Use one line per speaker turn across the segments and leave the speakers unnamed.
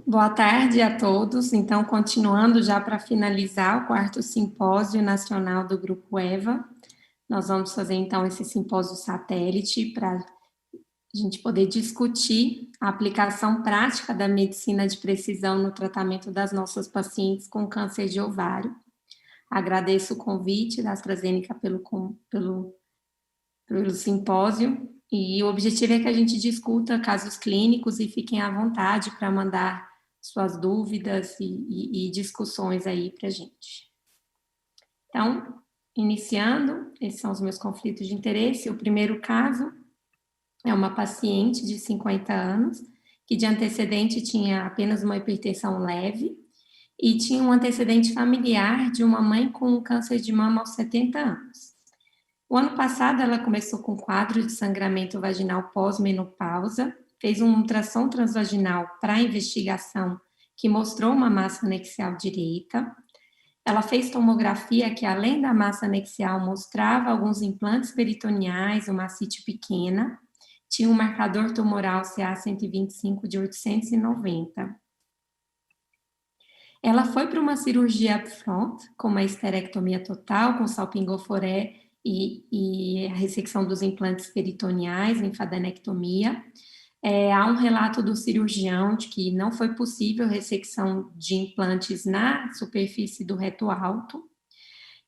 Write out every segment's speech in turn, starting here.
Boa tarde a todos. Então, continuando já para finalizar o quarto simpósio nacional do Grupo EVA, nós vamos fazer então esse simpósio satélite para a gente poder discutir a aplicação prática da medicina de precisão no tratamento das nossas pacientes com câncer de ovário. Agradeço o convite da AstraZeneca pelo simpósio, e o objetivo é que a gente discuta casos clínicos e fiquem à vontade para mandar suas dúvidas e discussões aí para a gente. Então, iniciando, esses são os meus conflitos de interesse. O primeiro caso é uma paciente de 50 anos, que de antecedente tinha apenas uma hipertensão leve e tinha um antecedente familiar de uma mãe com câncer de mama aos 70 anos. O ano passado, ela começou com quadro de sangramento vaginal pós-menopausa, fez um ultrassom transvaginal para investigação que mostrou uma massa anexial direita. Ela fez tomografia que, além da massa anexial, mostrava alguns implantes peritoneais, uma ascite pequena, tinha um marcador tumoral CA-125 de 890. Ela foi para uma cirurgia upfront, com uma esterectomia total, com salpingoforé e a ressecção dos implantes peritoneais, linfadenectomia. Há um relato do cirurgião de que não foi possível ressecção de implantes na superfície do reto alto.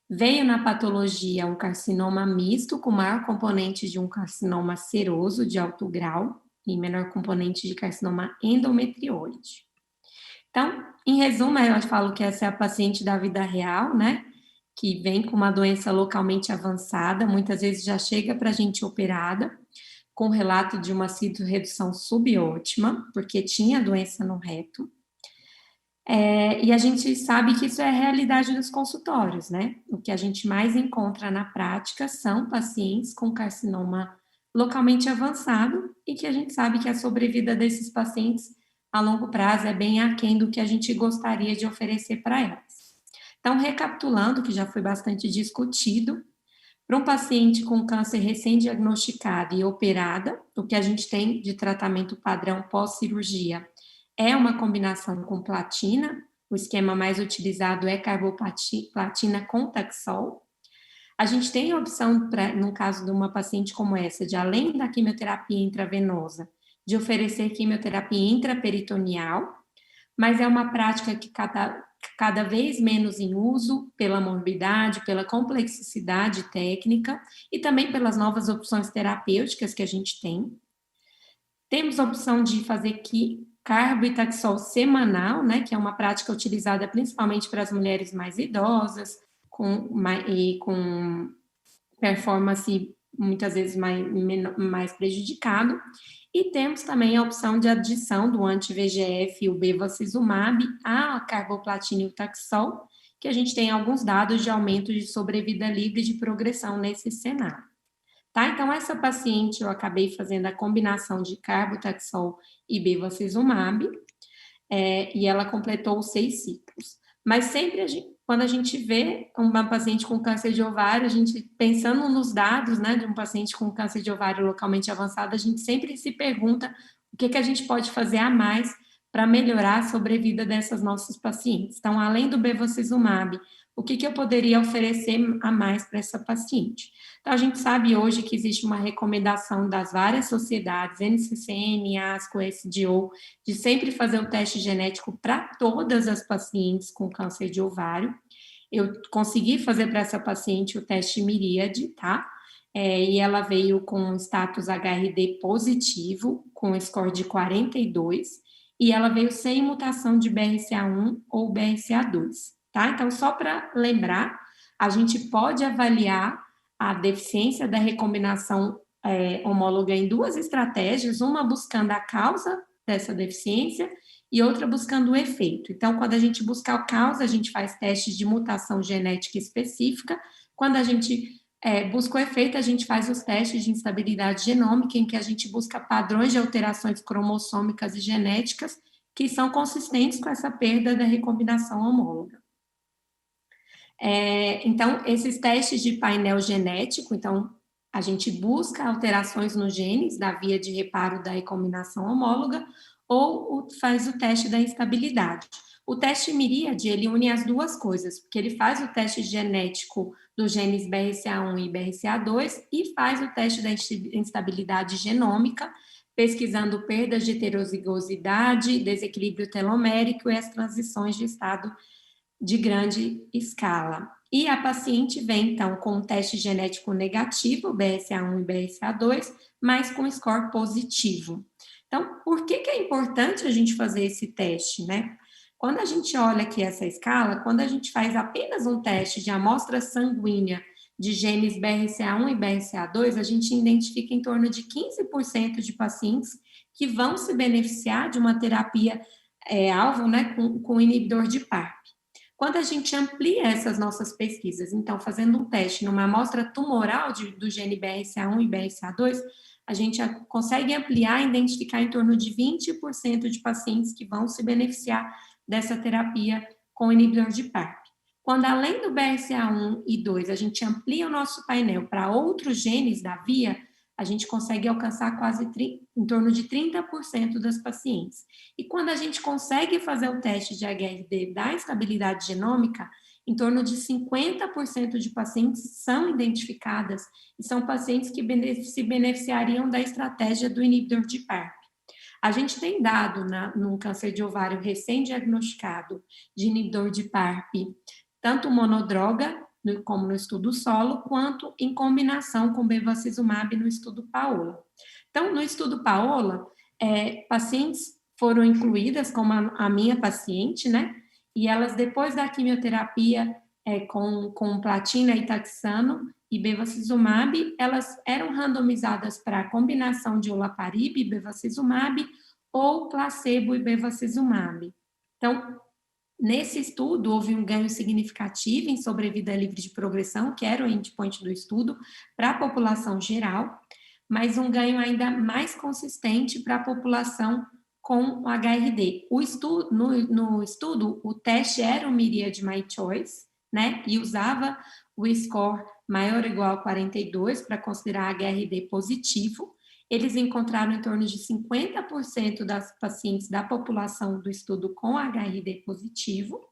Veio na patologia um carcinoma misto, com maior componente de um carcinoma seroso de alto grau e menor componente de carcinoma endometrioide. Então, em resumo, eu falo que essa é a paciente da vida real, né? Que vem com uma doença localmente avançada, muitas vezes já chega para a gente operada, com relato de uma citorredução subótima, porque tinha doença no reto. E a gente sabe que isso é a realidade dos consultórios, né? O que a gente mais encontra na prática são pacientes com carcinoma localmente avançado e que a gente sabe que a sobrevida desses pacientes a longo prazo é bem aquém do que a gente gostaria de oferecer para elas. Então, recapitulando, que já foi bastante discutido, para um paciente com câncer recém-diagnosticado e operada, o que a gente tem de tratamento padrão pós-cirurgia é uma combinação com platina, o esquema mais utilizado é carboplatina com Taxol. A gente tem a opção, no caso de uma paciente como essa, de além da quimioterapia intravenosa, de oferecer quimioterapia intraperitoneal, mas é uma prática que cada vez menos em uso pela morbidade, pela complexidade técnica e também pelas novas opções terapêuticas que a gente tem. Temos a opção de fazer carbo e taxol semanal, né, que é uma prática utilizada principalmente para as mulheres mais idosas, com performance muitas vezes mais prejudicado. E temos também a opção de adição do anti-VEGF, o bevacizumab, à carboplatina e o Taxol, que a gente tem alguns dados de aumento de sobrevida livre de progressão nesse cenário. Tá? Então, essa paciente eu acabei fazendo a combinação de carbotaxol e bevacizumab, e ela completou os 6 ciclos. Mas sempre quando a gente vê uma paciente com câncer de ovário, a gente pensando nos dados, né, de um paciente com câncer de ovário localmente avançado, a gente sempre se pergunta o que a gente pode fazer a mais para melhorar a sobrevida dessas nossas pacientes. Então, além do bevacizumab, o que eu poderia oferecer a mais para essa paciente? Então, a gente sabe hoje que existe uma recomendação das várias sociedades, NCCN, ASCO, SDO, de sempre fazer o teste genético para todas as pacientes com câncer de ovário. Eu consegui fazer para essa paciente o teste Miríade, tá? E ela veio com status HRD positivo, com score de 42, e ela veio sem mutação de BRCA1 ou BRCA2, tá? Então, só para lembrar, a gente pode avaliar a deficiência da recombinação homóloga em 2 estratégias, uma buscando a causa dessa deficiência e outra buscando o efeito. Então, quando a gente busca a causa, a gente faz testes de mutação genética específica. Quando a gente busca o efeito, a gente faz os testes de instabilidade genômica, em que a gente busca padrões de alterações cromossômicas e genéticas que são consistentes com essa perda da recombinação homóloga. Então, esses testes de painel genético, então, a gente busca alterações nos genes da via de reparo da recombinação homóloga, ou faz o teste da instabilidade. O teste miríade, ele une as duas coisas, porque ele faz o teste genético dos genes BRCA1 e BRCA2 e faz o teste da instabilidade genômica, pesquisando perdas de heterozigosidade, desequilíbrio telomérico e as transições de estado de grande escala. E a paciente vem, então, com um teste genético negativo, BRCA1 e BRCA2, mas com score positivo. Então, por que é importante a gente fazer esse teste, né? Quando a gente olha aqui essa escala, quando a gente faz apenas um teste de amostra sanguínea de genes BRCA1 e BRCA2, a gente identifica em torno de 15% de pacientes que vão se beneficiar de uma terapia alvo, né, com inibidor de PARP. Quando a gente amplia essas nossas pesquisas, então, fazendo um teste numa amostra tumoral do gene BRCA1 e BRCA2, a gente consegue ampliar e identificar em torno de 20% de pacientes que vão se beneficiar dessa terapia com inibidor de PARP. Quando, além do BRCA1 e 2, a gente amplia o nosso painel para outros genes da via, a gente consegue alcançar quase em torno de 30% das pacientes. E quando a gente consegue fazer o teste de HRD da estabilidade genômica, em torno de 50% de pacientes são identificadas e são pacientes que se beneficiariam da estratégia do inibidor de PARP. A gente tem dado num câncer de ovário recém-diagnosticado de inibidor de PARP, tanto monodroga, como no estudo solo, quanto em combinação com bevacizumab no estudo Paola. Então, no estudo Paola, pacientes foram incluídas, como a minha paciente, né? E elas, depois da quimioterapia com platina e taxano e bevacizumab, elas eram randomizadas para a combinação de olaparib e bevacizumab ou placebo e bevacizumab. Então, nesse estudo, houve um ganho significativo em sobrevida livre de progressão, que era o endpoint do estudo, para a população geral, mas um ganho ainda mais consistente para a população com o HRD. No estudo, o teste era o Myriad My Choice, né, e usava o score maior ou igual a 42 para considerar HRD positivo. Eles encontraram em torno de 50% das pacientes da população do estudo com HRD positivo,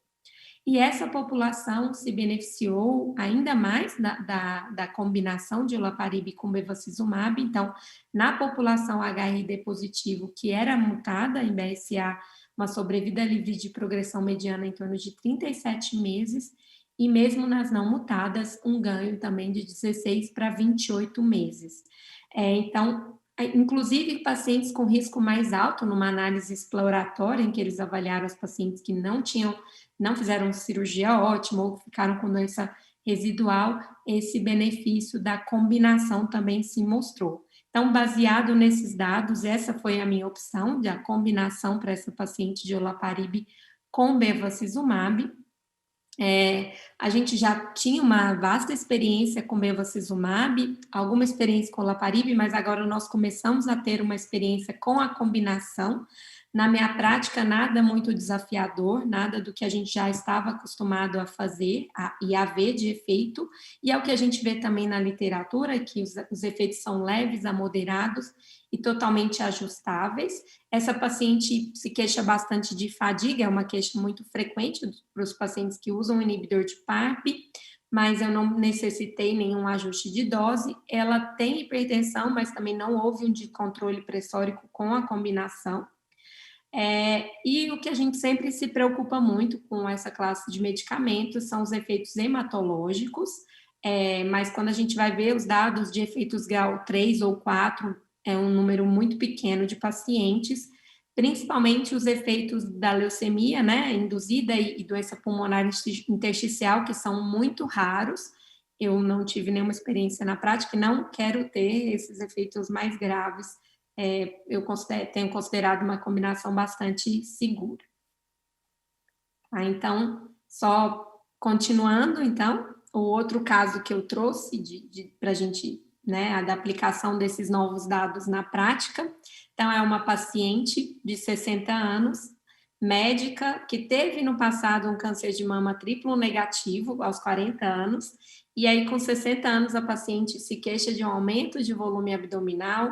e essa população se beneficiou ainda mais da combinação de olaparib com bevacizumab. Então, na população HRD positivo, que era mutada em BRCA, uma sobrevida livre de progressão mediana em torno de 37 meses, e mesmo nas não mutadas, um ganho também de 16 para 28 meses. Então, inclusive pacientes com risco mais alto, numa análise exploratória, em que eles avaliaram os pacientes que não fizeram cirurgia ótima ou ficaram com doença residual, esse benefício da combinação também se mostrou. Então, baseado nesses dados, essa foi a minha opção, de a combinação para essa paciente de olaparib com bevacizumab. A gente já tinha uma vasta experiência com bevacizumab, alguma experiência com olaparib, mas agora nós começamos a ter uma experiência com a combinação. Na minha prática, nada muito desafiador, nada do que a gente já estava acostumado a fazer e a ver de efeito, e é o que a gente vê também na literatura, que os efeitos são leves a moderados e totalmente ajustáveis. Essa paciente se queixa bastante de fadiga, é uma queixa muito frequente para os pacientes que usam inibidor de PARP, mas eu não necessitei nenhum ajuste de dose. Ela tem hipertensão, mas também não houve um de controle pressórico com a combinação. E o que a gente sempre se preocupa muito com essa classe de medicamentos são os efeitos hematológicos, mas quando a gente vai ver os dados de efeitos grau 3 ou 4, é um número muito pequeno de pacientes, principalmente os efeitos da leucemia, né, induzida e doença pulmonar intersticial, que são muito raros. Eu não tive nenhuma experiência na prática e não quero ter esses efeitos mais graves. Eu tenho considerado uma combinação bastante segura. Então, só continuando, então, o outro caso que eu trouxe para a gente, né, da aplicação desses novos dados na prática. Então, é uma paciente de 60 anos, médica, que teve no passado um câncer de mama triplo negativo aos 40 anos, e aí com 60 anos a paciente se queixa de um aumento de volume abdominal,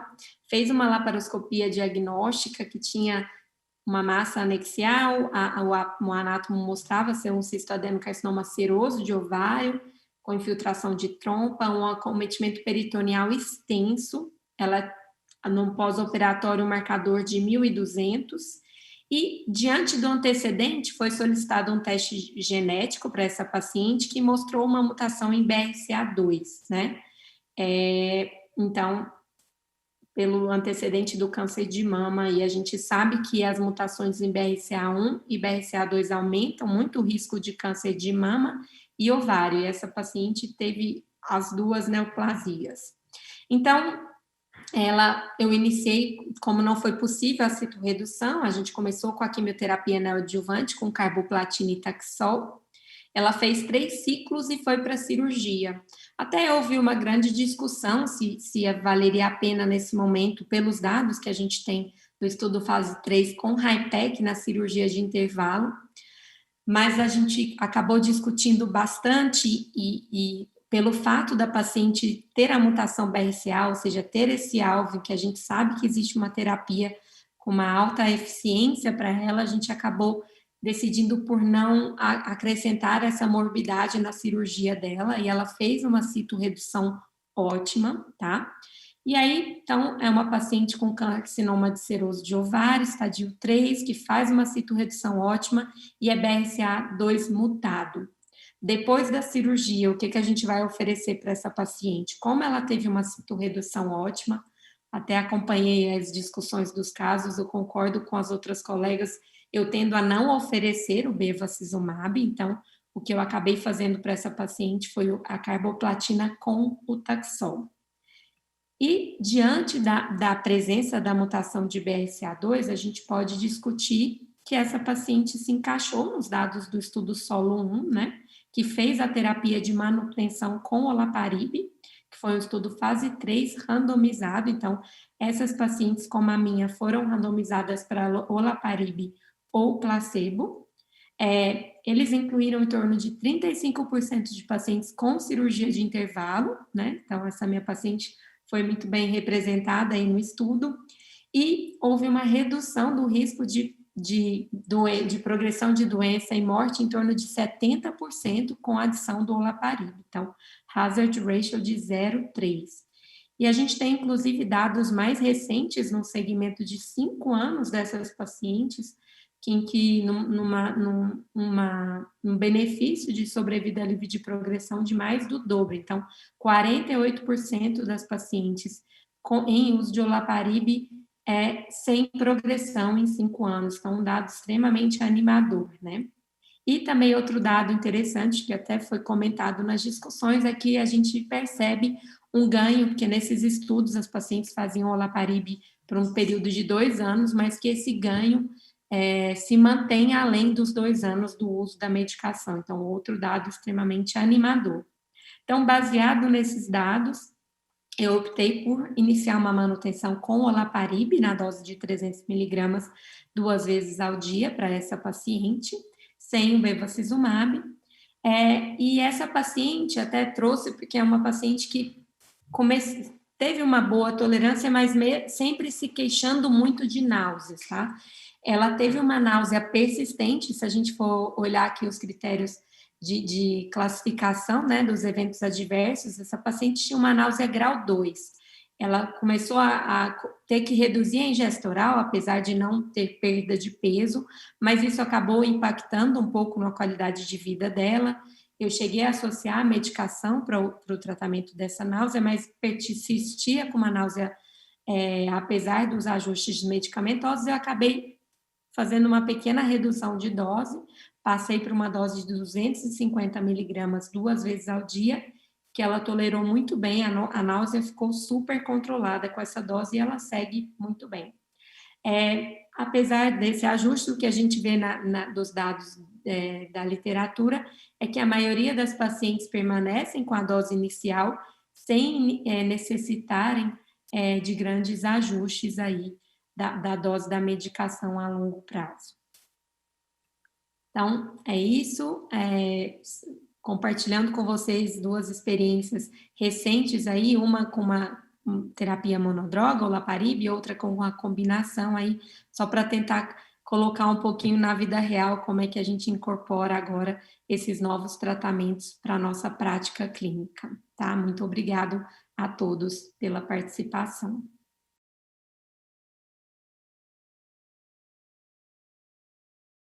fez uma laparoscopia diagnóstica que tinha uma massa anexial, o anátomo mostrava ser um cistoadenocarcinoma seroso de ovário, com infiltração de trompa, um acometimento peritoneal extenso, ela no pós-operatório um marcador de 1.200, e diante do antecedente foi solicitado um teste genético para essa paciente que mostrou uma mutação em BRCA2, né? Então, pelo antecedente do câncer de mama, e a gente sabe que as mutações em BRCA1 e BRCA2 aumentam muito o risco de câncer de mama e ovário, e essa paciente teve as duas neoplasias. Então, eu iniciei, como não foi possível a citorredução, a gente começou com a quimioterapia neoadjuvante com carboplatina e Taxol. Ela fez 3 ciclos e foi para a cirurgia. Até houve uma grande discussão se valeria a pena nesse momento, pelos dados que a gente tem do estudo fase 3 com HITEC na cirurgia de intervalo, mas a gente acabou discutindo bastante e pelo fato da paciente ter a mutação BRCA, ou seja, ter esse alvo, que a gente sabe que existe uma terapia com uma alta eficiência para ela, a gente acabou decidindo por não acrescentar essa morbidade na cirurgia dela, e ela fez uma citorredução ótima, tá? E aí, então, é uma paciente com carcinoma de seroso de ovário, estadio 3, que faz uma citorredução ótima e é BRCA2 mutado. Depois da cirurgia, o que a gente vai oferecer para essa paciente? Como ela teve uma citorredução ótima, até acompanhei as discussões dos casos, eu concordo com as outras colegas, eu tendo a não oferecer o bevacizumab, então, o que eu acabei fazendo para essa paciente foi a carboplatina com o Taxol. E, diante da presença da mutação de BRCA2, a gente pode discutir que essa paciente se encaixou nos dados do estudo SOLO 1, né, que fez a terapia de manutenção com olaparib, que foi um estudo fase 3 randomizado. Então, essas pacientes como a minha foram randomizadas para olaparib ou placebo. Eles incluíram em torno de 35% de pacientes com cirurgia de intervalo, né, então essa minha paciente foi muito bem representada aí no estudo, e houve uma redução do risco de progressão de doença e morte em torno de 70% com a adição do olaparib. Então, hazard ratio de 0,3. E a gente tem, inclusive, dados mais recentes no segmento de 5 anos dessas pacientes, em que um benefício de sobrevida livre de progressão de mais do dobro. Então, 48% das pacientes em uso de olaparib sem progressão em 5 anos. Então, um dado extremamente animador, né? E também outro dado interessante, que até foi comentado nas discussões, é que a gente percebe um ganho, porque nesses estudos as pacientes faziam olaparib por um período de 2 anos, mas que esse ganho se mantém além dos 2 anos do uso da medicação. Então, outro dado extremamente animador. Então, baseado nesses dados, eu optei por iniciar uma manutenção com olaparib na dose de 300 miligramas 2 vezes ao dia para essa paciente, sem o bevacizumab. E essa paciente até trouxe, porque é uma paciente que teve uma boa tolerância, mas sempre se queixando muito de náuseas, tá? Ela teve uma náusea persistente, se a gente for olhar aqui os critérios de classificação, né, dos eventos adversos, essa paciente tinha uma náusea grau 2. Ela começou a ter que reduzir a ingesta oral, apesar de não ter perda de peso, mas isso acabou impactando um pouco na qualidade de vida dela. Eu cheguei a associar a medicação para o tratamento dessa náusea, mas persistia com uma náusea, apesar dos ajustes medicamentosos, eu acabei fazendo uma pequena redução de dose, passei para uma dose de 250 miligramas 2 vezes ao dia, que ela tolerou muito bem, a náusea ficou super controlada com essa dose e ela segue muito bem. Apesar desse ajuste, o que a gente vê dos dados da literatura é que a maioria das pacientes permanecem com a dose inicial sem necessitarem de grandes ajustes aí da dose da medicação a longo prazo. Então, é isso. Compartilhando com vocês 2 experiências recentes aí, uma com uma terapia monodroga, olaparib, e outra com uma combinação aí, só para tentar colocar um pouquinho na vida real como é que a gente incorpora agora esses novos tratamentos para a nossa prática clínica, tá? Muito obrigado a todos pela participação.